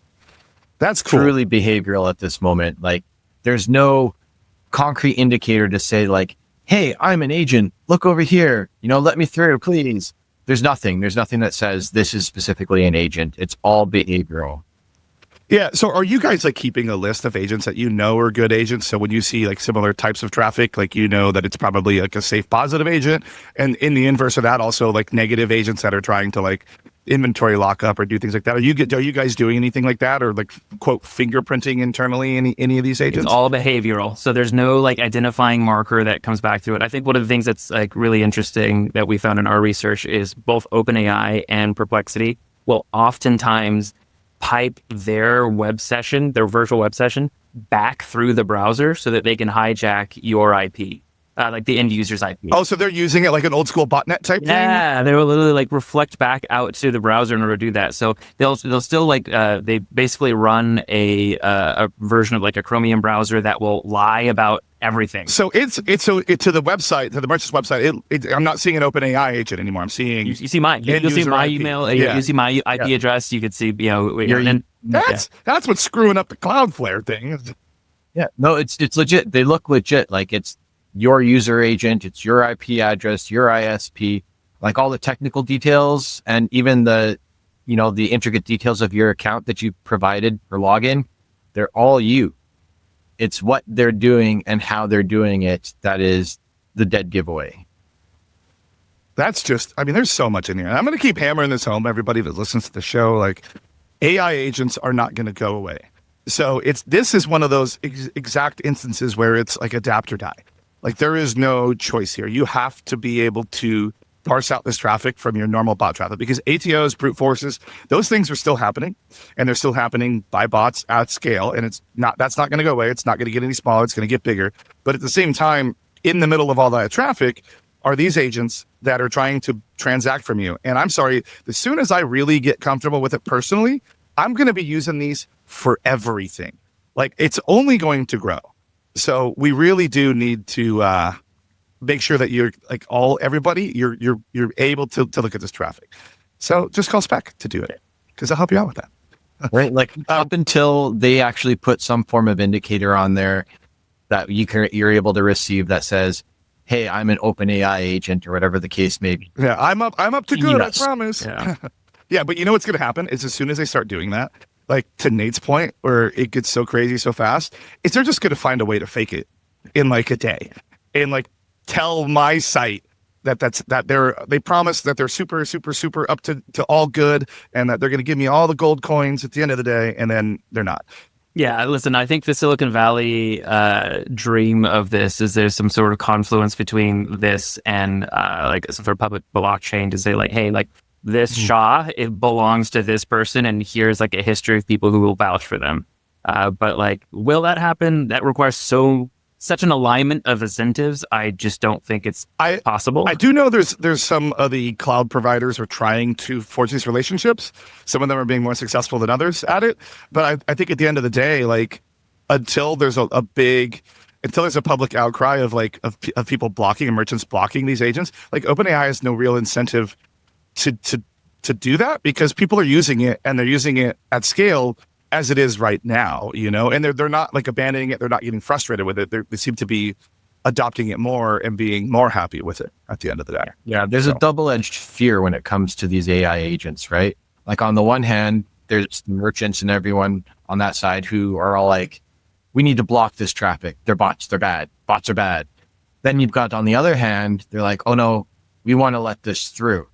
That's cool. Truly behavioral at this moment. Like there's no concrete indicator to say like, hey, I'm an agent. Look over here. Let me through, please. There's nothing that says this is specifically an agent. It's all behavioral. Yeah. So are you guys like keeping a list of agents that are good agents? So when you see like similar types of traffic, like that it's probably like a safe positive agent, and in the inverse of that, also like negative agents that are trying to like inventory lockup or do things like that. Are you guys doing anything like that, or like quote fingerprinting internally any of these agents? It's all behavioral. So there's no like identifying marker that comes back to it. I think one of the things that's like really interesting that we found in our research is both OpenAI and Perplexity will oftentimes pipe their virtual web session back through the browser so that they can hijack your IP, like the end user's IP. Oh, so they're using it like an old school botnet type thing? Yeah, they will literally like reflect back out to the browser in order to do that. So they'll still like they basically run a version of like a Chromium browser that will lie about everything. So it's to the website, to the merchant's website. I'm not seeing an OpenAI agent anymore. I'm seeing You see mine. You'll see my IP. email. Yeah. You see my IP address. You could see That's what's screwing up the Cloudflare thing. Yeah, no, it's legit. They look legit. Like it's your user agent, it's your IP address, your ISP, like all the technical details and even the intricate details of your account that you provided for login. They're all you. It's what they're doing and how they're doing it that is the dead giveaway. That's just, I mean, there's so much in here. And I'm going to keep hammering this home, everybody that listens to the show. Like, AI agents are not going to go away. So this is one of those exact instances where it's like adapt or die. Like, there is no choice here. You have to be able to parse out this traffic from your normal bot traffic, because ATOs, brute forces, those things are still happening, and they're still happening by bots at scale. And that's not going to go away. It's not going to get any smaller. It's going to get bigger. But at the same time, in the middle of all that traffic are these agents that are trying to transact from you. And I'm sorry, as soon as I really get comfortable with it personally, I'm going to be using these for everything. Like, it's only going to grow. So we really do need to make sure that you're like everybody, you're able to look at this traffic. So just call Spec to do it, because I'll help you out with that. Right? Like up until they actually put some form of indicator on there that you're able to receive that says, hey, I'm an OpenAI agent, or whatever the case may be. Yeah, I'm up to good, Yes. I promise. Yeah. Yeah, but you know what's going to happen is as soon as they start doing that, like to Nate's point, where it gets so crazy so fast, is they're just going to find a way to fake it in like a day, and like tell my site that they promise that they're super, super, super up to all good, and that they're going to give me all the gold coins at the end of the day, and then they're not. Yeah, listen, I think the Silicon Valley dream of this is there's some sort of confluence between this and like some sort of public blockchain to say like, hey, like this Shaw, it belongs to this person, and here's like a history of people who will vouch for them. But like, will that happen? That requires such an alignment of incentives. I just don't think it's possible. I do know there's some of the cloud providers are trying to forge these relationships. Some of them are being more successful than others at it. But I think at the end of the day, like until there's a public outcry of people blocking and merchants blocking these agents, like OpenAI has no real incentive to do that, because people are using it, and they're using it at scale as it is right now, and they're not like abandoning it. They're not getting frustrated with it. They seem to be adopting it more and being more happy with it at the end of the day. Yeah, there's a double-edged fear when it comes to these AI agents, right? Like on the one hand, there's merchants and everyone on that side who are all like, we need to block this traffic. They're bots. They're bad. Bots are bad. Then you've got, on the other hand, they're like, oh no, we want to let this through.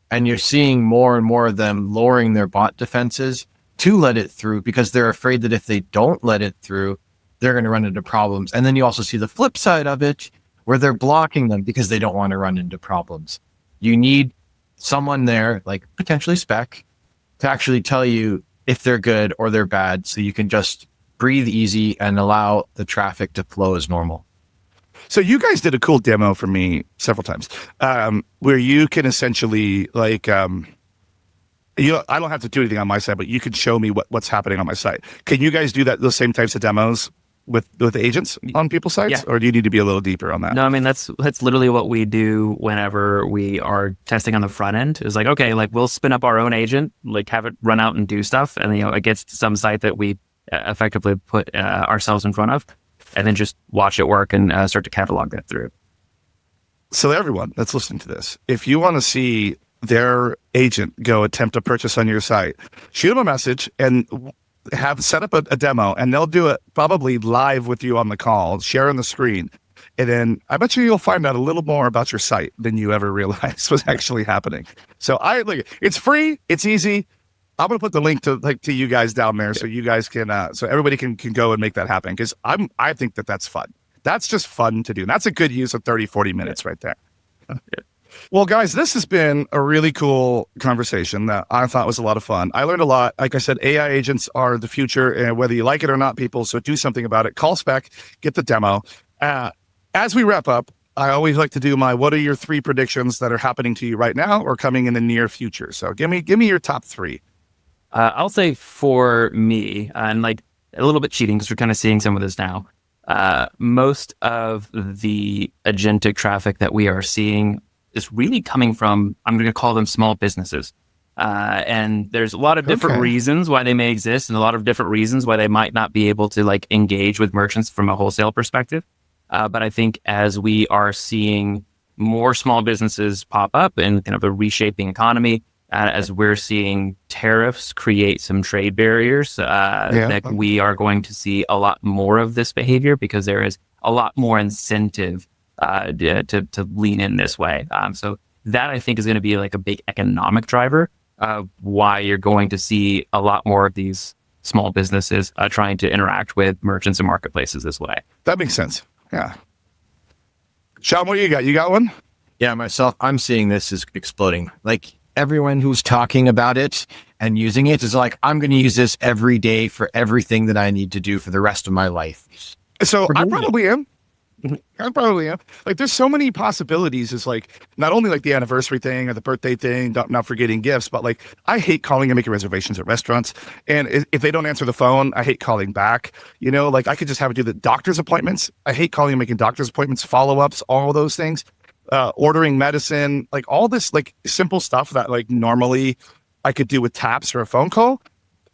And you're seeing more and more of them lowering their bot defenses to let it through, because they're afraid that if they don't let it through, they're going to run into problems. And then you also see the flip side of it, where they're blocking them because they don't want to run into problems. You need someone there, like potentially Spec, to actually tell you if they're good or they're bad, so you can just breathe easy and allow the traffic to flow as normal. So you guys did a cool demo for me several times, where you can essentially like, I don't have to do anything on my site, but you can show me what's happening on my site. Can you guys do those same types of demos with agents on people's sites? Yeah. Or do you need to be a little deeper on that? No, I mean, that's literally what we do whenever we are testing on the front end. Is like, okay, like we'll spin up our own agent, like have it run out and do stuff. And, it gets to some site that we effectively put ourselves in front of, and then just watch it work and start to catalog that through. So everyone that's listening to this, if you want to see their agent go attempt a purchase on your site, shoot them a message and have set up a demo, and they'll do it probably live with you on the call, share on the screen. And then I bet you'll find out a little more about your site than you ever realized was actually happening. So it's free, it's easy. I'm going to put the link to you guys down there, so you guys can, so everybody can go and make that happen. Cause I think that's fun. That's just fun to do. And that's a good use of 30, 40 minutes right there. Well, guys, this has been a really cool conversation that I thought was a lot of fun. I learned a lot. Like I said, AI agents are the future, and whether you like it or not, people, so do something about it. Call Spec, get the demo. As we wrap up, I always like to do what are your 3 predictions that are happening to you right now or coming in the near future? So give me your top 3. I'll say for me, and like a little bit cheating because we're kind of seeing some of this now. Most of the agentic traffic that we are seeing is really coming from, I'm going to call them small businesses. And there's a lot of different reasons why they may exist and a lot of different reasons why they might not be able to like engage with merchants from a wholesale perspective. But I think as we are seeing more small businesses pop up in kind of a reshaping economy, as we're seeing tariffs create some trade barriers, that we are going to see a lot more of this behavior because there is a lot more incentive to lean in this way. So that I think is going to be like a big economic driver of why you're going to see a lot more of these small businesses trying to interact with merchants and marketplaces this way. That makes sense. Yeah. Shawn, what do you got? You got one? Yeah, myself, I'm seeing this is exploding. Like everyone who's talking about it and using it is like, I'm going to use this every day for everything that I need to do for the rest of my life. So I probably am. I probably am. Like, there's so many possibilities. It's like not only like the anniversary thing or the birthday thing, not forgetting gifts, but like I hate calling and making reservations at restaurants. And if they don't answer the phone, I hate calling back. You know, like I could just have it do the doctor's appointments. I hate calling and making doctor's appointments, follow-ups, all of those things. Ordering medicine, like all this like simple stuff that like normally I could do with taps or a phone call.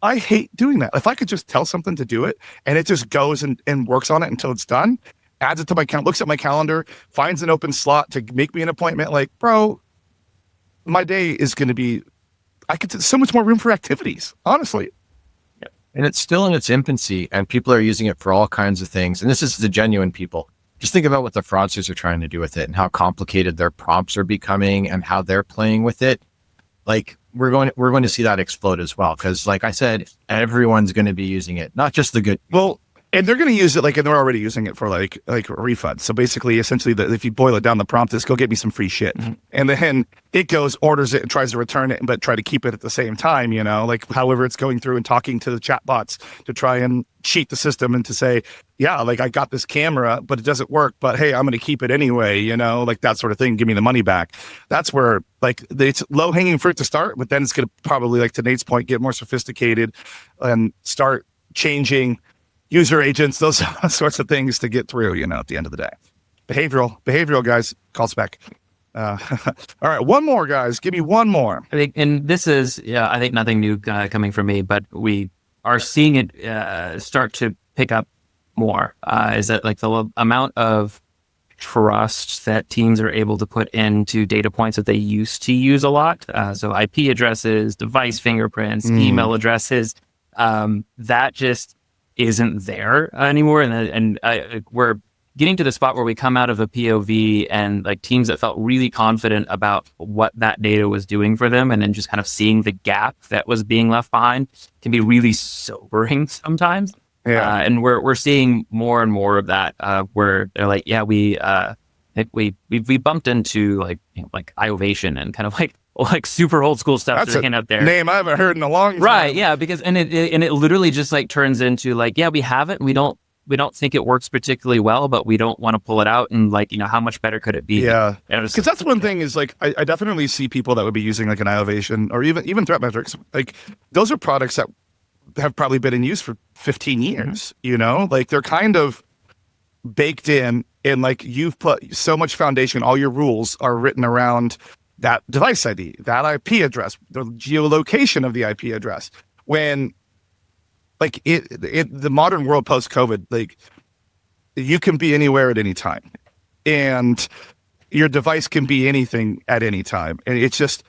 I hate doing that. If I could just tell something to do it and it just goes and works on it until it's done, adds it to my looks at my calendar, finds an open slot to make me an appointment. Like, bro, my day is going to be, I could so much more room for activities, honestly. And it's still in its infancy and people are using it for all kinds of things. And this is the genuine people. Just think about what the fraudsters are trying to do with it and how complicated their prompts are becoming and how they're playing with it. Like we're going to see that explode as well. Cause like I said, everyone's going to be using it, not just the good. Well, and they're going to use it like, and they're already using it for like a refund. So basically, essentially, if you boil it down, the prompt is go get me some free shit. Mm-hmm. And then it goes, orders it and tries to return it, but try to keep it at the same time, you know, like however it's going through and talking to the chatbots to try and cheat the system and to say, yeah, like I got this camera, but it doesn't work, but hey, I'm going to keep it anyway, you know, like that sort of thing. Give me the money back. That's where like it's low hanging fruit to start, but then it's going to probably, like to Nate's point, get more sophisticated and start changing user agents, those sorts of things to get through, you know, at the end of the day. Behavioral guys, call Spec. All right, one more, guys. Give me one more. I think, and this is, I think nothing new coming from me, but we are seeing it start to pick up more. Is that like the amount of trust that teams are able to put into data points that they used to use a lot. So IP addresses, device fingerprints, email addresses, that just isn't there anymore. And we're getting to the spot where we come out of a POV and like teams that felt really confident about what that data was doing for them, and then just kind of seeing the gap that was being left behind can be really sobering sometimes. Yeah. And we're seeing more and more of that where they're like, yeah, we bumped into like, you know, like iOvation and kind of like super old school stuff sticking up there. Name I haven't heard in a long time. Right. Yeah. Because and it literally just like turns into like, yeah, we have it. And we don't think it works particularly well, but we don't want to pull it out. And like, you know, how much better could it be? Yeah. Because that's one thing is like, I definitely see people that would be using like an iOvation or even threat metrics. Like those are products that have probably been in use for 15 years, you know, like they're kind of baked in and like you've put so much foundation, all your rules are written around that device ID, that IP address, the geolocation of the IP address. When like the modern world post-COVID, like you can be anywhere at any time and your device can be anything at any time. And it's just,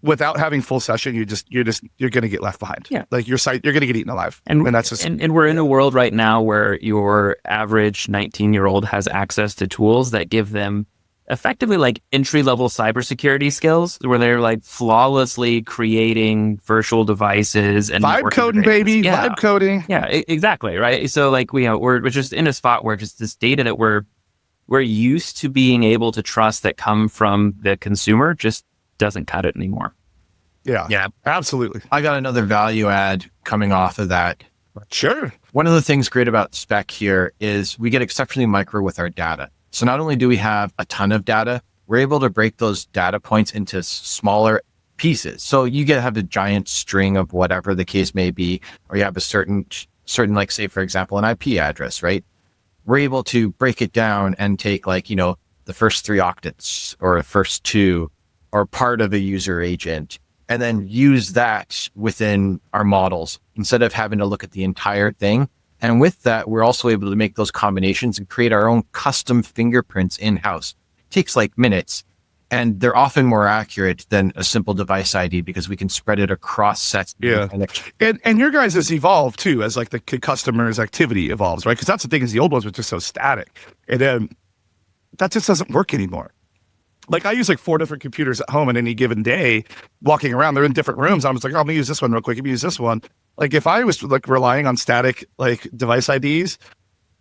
without having full session, you're going to get left behind. Yeah. Like you're going to get eaten alive. And that's just, and we're in a world right now where your average 19-year-old has access to tools that give them effectively like entry-level cybersecurity skills where they're like flawlessly creating virtual devices and vibe coding, baby. Yeah. Vibe coding. Yeah, exactly. Right. So like, we're just in a spot where just this data that we're we're used to being able to trust that come from the consumer just doesn't cut it anymore. Yeah, absolutely. I got another value add coming off of that. Sure. One of the things great about Spec here is we get exceptionally micro with our data. So not only do we have a ton of data, we're able to break those data points into smaller pieces. So you have a giant string of whatever the case may be, or you have a certain, like say, for example, an IP address, right? We're able to break it down and take like, the first 3 octets or the first 2 or part of a user agent, and then use that within our models instead of having to look at the entire thing. And with that, we're also able to make those combinations and create our own custom fingerprints in-house. It takes like minutes, and they're often more accurate than a simple device ID because we can spread it across sets. Yeah. And your guys has evolved too as like the customer's activity evolves, right? Because that's the thing, is the old ones were just so static. And then that just doesn't work anymore. Like I use like 4 different computers at home in any given day, walking around, they're in different rooms. I'm just like, oh, I'm gonna use this one real quick. Let me use this one. Like if I was like relying on static like device IDs,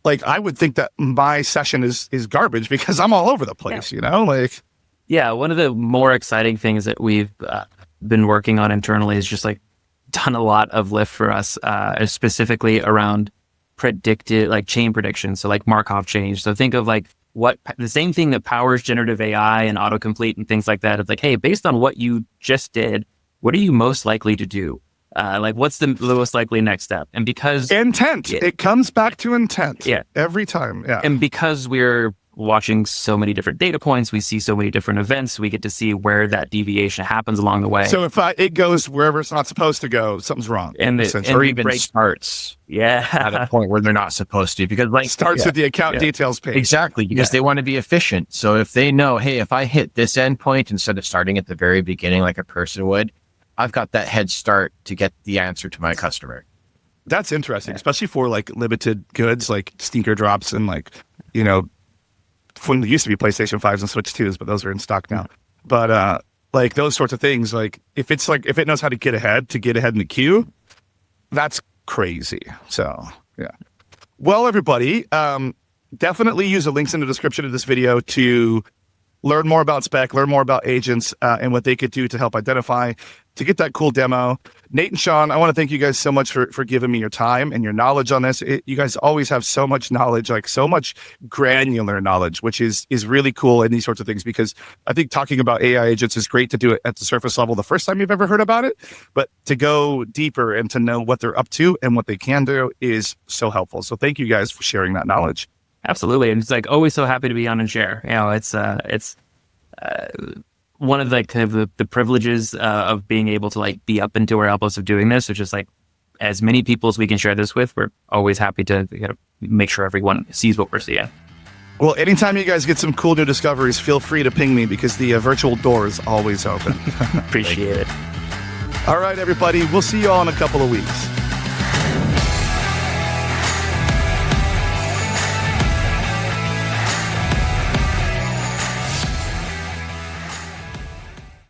like I would think that my session is garbage because I'm all over the place, like. Yeah. One of the more exciting things that we've been working on internally is just like done a lot of lift for us, specifically around predicted like chain prediction. So like Markov chains. So think of like the same thing that powers generative AI and autocomplete and things like that. It's like, hey, based on what you just did, what are you most likely to do? Like what's the most likely next step? And because intent, it comes back to intent. Yeah. Every time. Yeah. And because we're watching so many different data points, we see so many different events, we get to see where that deviation happens along the way. So if it goes wherever it's not supposed to go, something's wrong. Or even starts at a point where they're not supposed to, because like starts with the account details page. Exactly, because they want to be efficient. So if they know, hey, if I hit this endpoint instead of starting at the very beginning like a person would, I've got that head start to get the answer to my customer. That's interesting, especially for like limited goods like sneaker drops and like, when there used to be PlayStation 5s and Switch 2s, but those are in stock now. But like those sorts of things, like if it knows how to get ahead in the queue, that's crazy. So yeah. Well, everybody, definitely use the links in the description of this video to learn more about Spec, learn more about agents and what they could do to help identify, to get that cool demo. Nate and Shawn, I want to thank you guys so much for giving me your time and your knowledge on this. You guys always have so much knowledge, like so much granular knowledge, which is really cool in these sorts of things, because I think talking about AI agents is great to do it at the surface level the first time you've ever heard about it, but to go deeper and to know what they're up to and what they can do is so helpful. So thank you guys for sharing that knowledge. Absolutely. And it's like always so happy to be on and share. It's one of like kind of the privileges of being able to like be up into our elbows of doing this, which is like as many people as we can share this with. We're always happy to make sure everyone sees what we're seeing. Well, anytime you guys get some cool new discoveries, feel free to ping me because the virtual door is always open. Appreciate it. All right, everybody. We'll see you all in a couple of weeks.